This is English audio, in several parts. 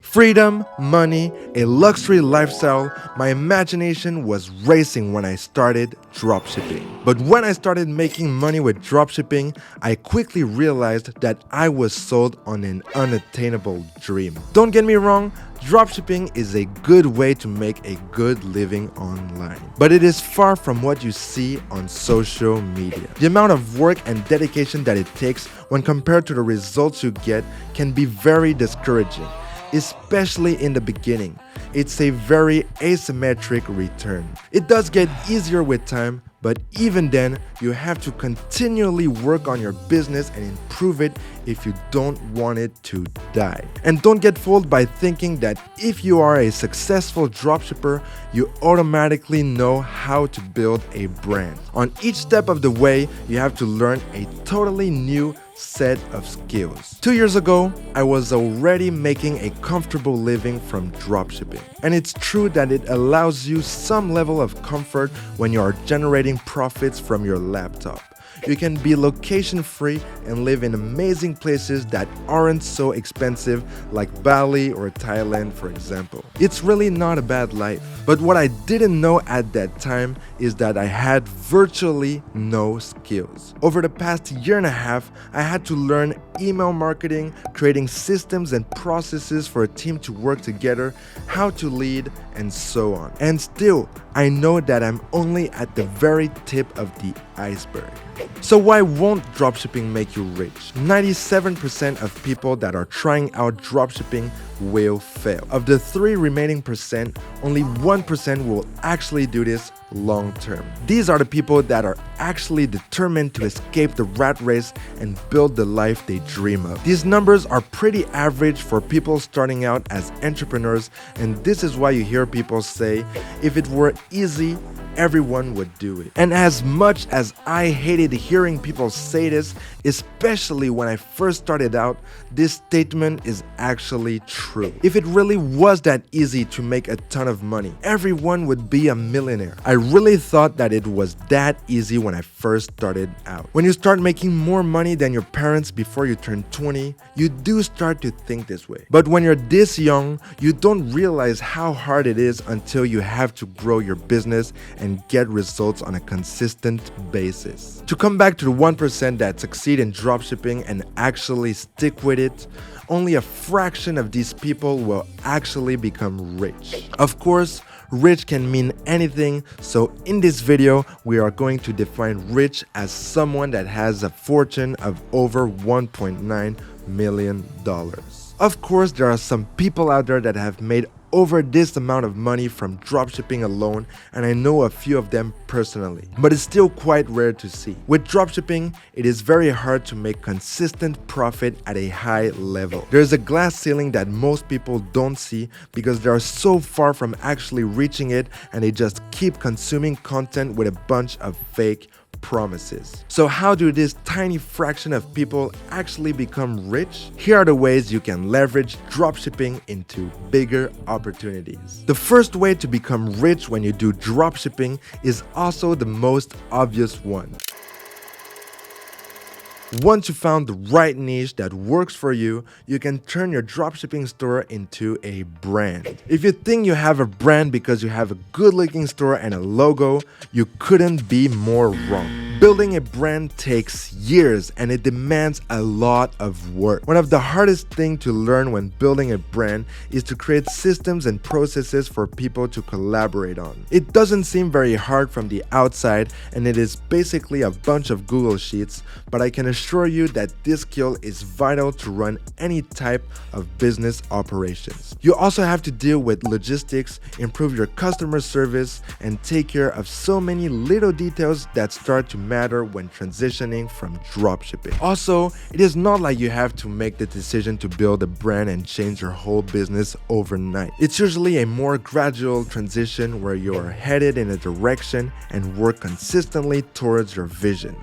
Freedom, money, a luxury lifestyle, my imagination was racing when I started dropshipping. But when I started making money with dropshipping, I quickly realized that I was sold on an unattainable dream. Don't get me wrong, dropshipping is a good way to make a good living online, but it is far from what you see on social media. The amount of work and dedication that it takes when compared to the results you get can be very discouraging, especially in the beginning. It's a very asymmetric return. It does get easier with time, but even then, you have to continually work on your business and improve it if you don't want it to die. And don't get fooled by thinking that if you are a successful dropshipper, you automatically know how to build a brand. On each step of the way, you have to learn a totally new set of skills. 2 years ago, I was already making a comfortable living from dropshipping. And it's true that it allows you some level of comfort when you are generating profits from your laptop. You can be location free and live in amazing places that aren't so expensive, like Bali or Thailand, for example. It's really not a bad life. But what I didn't know at that time is that I had virtually no skills. Over the past year and a half, I had to learn email marketing, creating systems and processes for a team to work together, how to lead, and so on. And still, I know that I'm only at the very tip of the iceberg. So why won't dropshipping make you rich? 97% of people that are trying out dropshipping will fail. Of the 3 remaining percent, only 1% will actually do this long term. These are the people that are actually determined to escape the rat race and build the life they dream of. These numbers are pretty average for people starting out as entrepreneurs, and this is why you hear people say, if it were easy, everyone would do it. And as much as I hated hearing people say this, especially when I first started out, this statement is actually true. If it really was that easy to make a ton of money, everyone would be a millionaire. I really thought that it was that easy when I first started out. When you start making more money than your parents before you turn 20, you do start to think this way. But when you're this young, you don't realize how hard it is until you have to grow your business and get results on a consistent basis. To come back to the 1% that succeed in dropshipping and actually stick with it, only a fraction of these people will actually become rich. Of course, rich can mean anything, so in this video, we are going to define rich as someone that has a fortune of over $1.9 million. Of course, there are some people out there that have made over this amount of money from dropshipping alone, and I know a few of them personally, but it's still quite rare to see. With dropshipping, it is very hard to make consistent profit at a high level. There's a glass ceiling that most people don't see because they are so far from actually reaching it, and they just keep consuming content with a bunch of fake promises. So how do this tiny fraction of people actually become rich? Here are the ways you can leverage dropshipping into bigger opportunities. The first way to become rich when you do dropshipping is also the most obvious one. Once you found the right niche that works for you, you can turn your dropshipping store into a brand. If you think you have a brand because you have a good-looking store and a logo, you couldn't be more wrong. Building a brand takes years and it demands a lot of work. One of the hardest things to learn when building a brand is to create systems and processes for people to collaborate on. It doesn't seem very hard from the outside, and it is basically a bunch of Google Sheets, but I can assure you that this skill is vital to run any type of business operations. You also have to deal with logistics, improve your customer service, and take care of so many little details that start to matter when transitioning from dropshipping. Also, it is not like you have to make the decision to build a brand and change your whole business overnight. It's usually a more gradual transition where you are headed in a direction and work consistently towards your vision.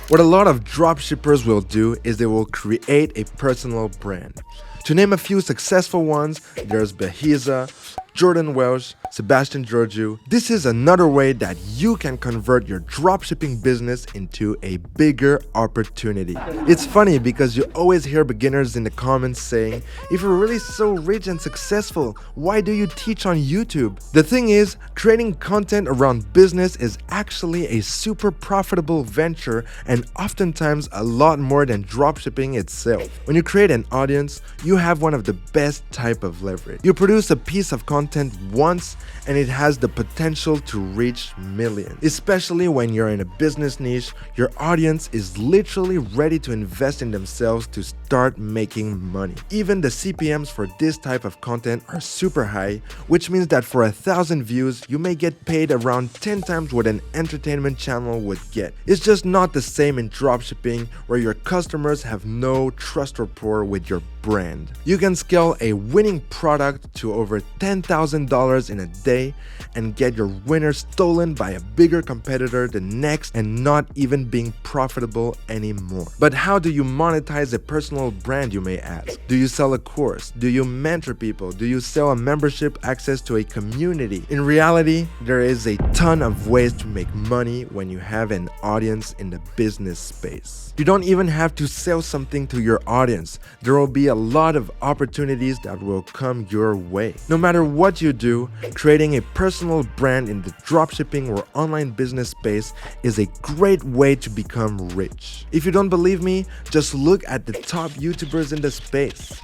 What a lot of dropshippers will do is they will create a personal brand. To name a few successful ones, there's Behiza, Jordan Welsh, Sebastian Georgiou. This is another way that you can convert your dropshipping business into a bigger opportunity. It's funny because you always hear beginners in the comments saying, if you're really so rich and successful, why do you teach on YouTube? The thing is, creating content around business is actually a super profitable venture and oftentimes a lot more than dropshipping itself. When you create an audience, you have one of the best type of leverage. You produce a piece of content once and it has the potential to reach millions. Especially when you're in a business niche, your audience is literally ready to invest in themselves to start making money. Even the CPMs for this type of content are super high, which means that for 1,000 views, you may get paid around 10 times what an entertainment channel would get. It's just not the same in dropshipping, where your customers have no trust rapport with your brand. You can scale a winning product to over $10,000 in a day and get your winner stolen by a bigger competitor the next and not even being profitable anymore. But how do you monetize a personal brand, you may ask? Do you sell a course? Do you mentor people? Do you sell a membership access to a community? In reality, there is a ton of ways to make money when you have an audience in the business space. You don't even have to sell something to your audience. There will be a lot of opportunities that will come your way. No matter what you do, creating a personal brand in the dropshipping or online business space is a great way to become rich. If you don't believe me, just look at the top YouTubers in the space.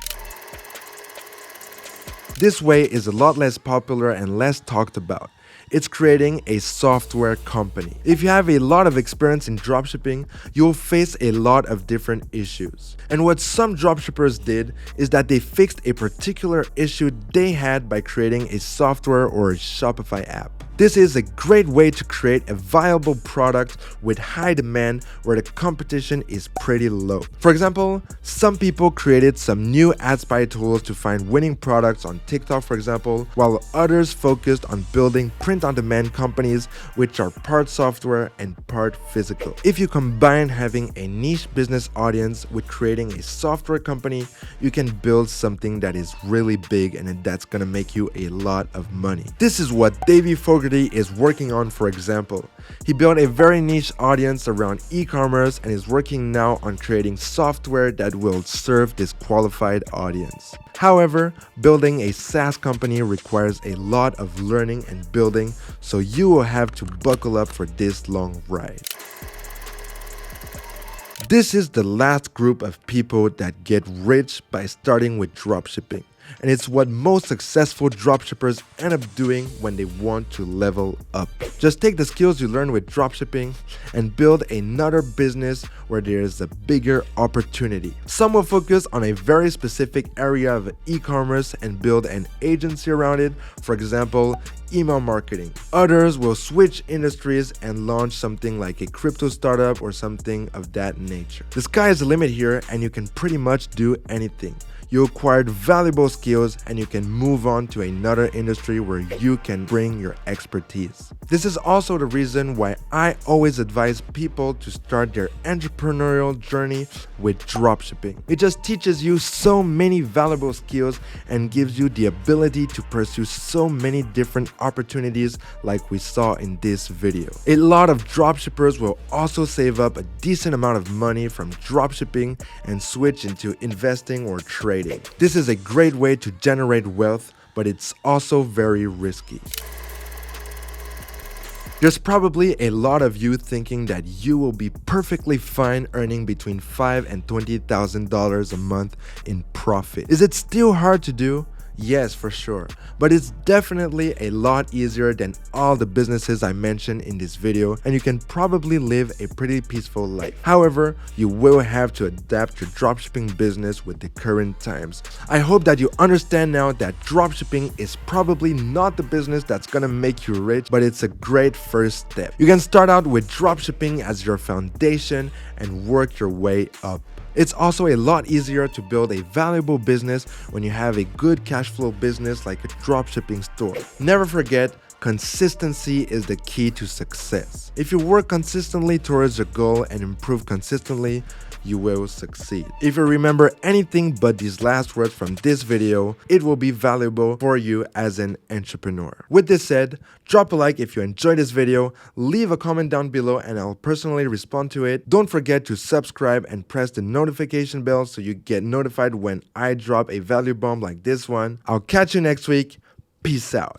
This way is a lot less popular and less talked about. It's creating a software company. If you have a lot of experience in dropshipping, you'll face a lot of different issues. And what some dropshippers did is that they fixed a particular issue they had by creating a software or a Shopify app. This is a great way to create a viable product with high demand where the competition is pretty low. For example, some people created some new ad spy tools to find winning products on TikTok, for example, while others focused on building print-on-demand companies which are part software and part physical. If you combine having a niche business audience with creating a software company, you can build something that is really big and that's gonna make you a lot of money. This is what Davey Fogarty is working on, for example. He built a very niche audience around e-commerce and is working now on creating software that will serve this qualified audience. However, building a SaaS company requires a lot of learning and building, so you will have to buckle up for this long ride. This is the last group of people that get rich by starting with dropshipping. And it's what most successful dropshippers end up doing when they want to level up. Just take the skills you learn with dropshipping and build another business where there is a bigger opportunity. Some will focus on a very specific area of e-commerce and build an agency around it, for example, email marketing. Others will switch industries and launch something like a crypto startup or something of that nature. The sky is the limit here, and you can pretty much do anything. You acquired valuable skills and you can move on to another industry where you can bring your expertise. This is also the reason why I always advise people to start their entrepreneurial journey with dropshipping. It just teaches you so many valuable skills and gives you the ability to pursue so many different opportunities like we saw in this video. A lot of dropshippers will also save up a decent amount of money from dropshipping and switch into investing or trading. This is a great way to generate wealth, but it's also very risky. There's probably a lot of you thinking that you will be perfectly fine earning between $5,000 and $20,000 a month in profit. Is it still hard to do? Yes, for sure, but it's definitely a lot easier than all the businesses I mentioned in this video, and you can probably live a pretty peaceful life. However, you will have to adapt your dropshipping business with the current times. I hope that you understand now that dropshipping is probably not the business that's gonna make you rich, but it's a great first step. You can start out with dropshipping as your foundation and work your way up. It's also a lot easier to build a valuable business when you have a good cash flow business like a dropshipping store. Never forget, consistency is the key to success. If you work consistently towards your goal and improve consistently, you will succeed. If you remember anything but these last words from this video, it will be valuable for you as an entrepreneur. With this said, drop a like if you enjoyed this video, leave a comment down below and I'll personally respond to it. Don't forget to subscribe and press the notification bell so you get notified when I drop a value bomb like this one. I'll catch you next week. Peace out.